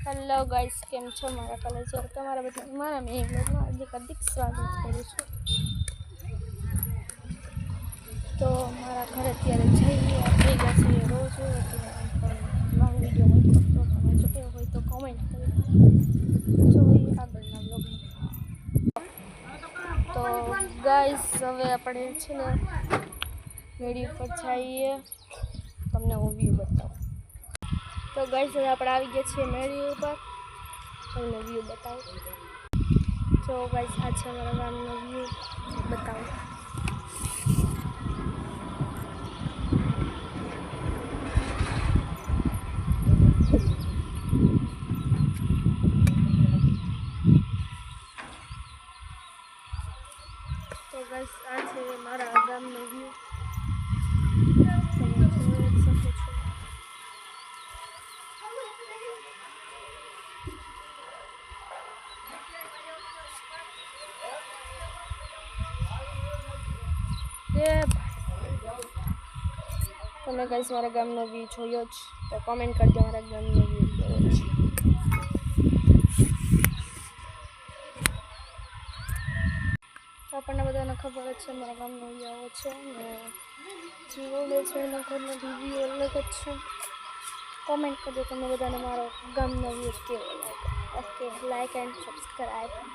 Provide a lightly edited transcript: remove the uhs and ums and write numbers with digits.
Hello guys, કેમ છો? મારા કોલેજ તમારા બધા મારા મેં બ્લોગમાં હાર્દિક સ્વાગત કરું છું. તો મારા ઘરે અત્યારે થઈ ગયા છે રોજ લોંગ વિડીયો મૂક્યો તો તમે જોયો હોય તો કોમેન્ટ કરી જોઈએ આગળના બ્લોગમાં. તો ગાઈસ હવે આપણે છે ને મેળી ઉપર જઈએ, તમને હું વ્યૂ બતાવું. તો ગાઈસ હવે આપણે આવી ગયા છીએ મેળી ઉપર, તમને વ્યૂ બતાવું. તો ગાઈસ આ છે અમારા ગામનો વ્યૂ બતાવું. તો ગાઈસ આ છે મારા ગામનો વ્યૂ, તમે જોઈ શકો છો. તમે ગાઈસ મારા ગામનો વ્યૂ જોયો જ તો કોમેન્ટ કરજો મારા ગામનો વ્યૂ કેવો છે. આપણને બધાને ખબર જ છે મારા ગામનો વ્યૂ આવો છે ને જીવોડે છે એના ઘરનો વ્યૂ અલગ જ છે. કોમેન્ટ કરજો તમને બધાને મારો ગામનો વ્યૂ કેવો લાગે. Okay, like and subscribe.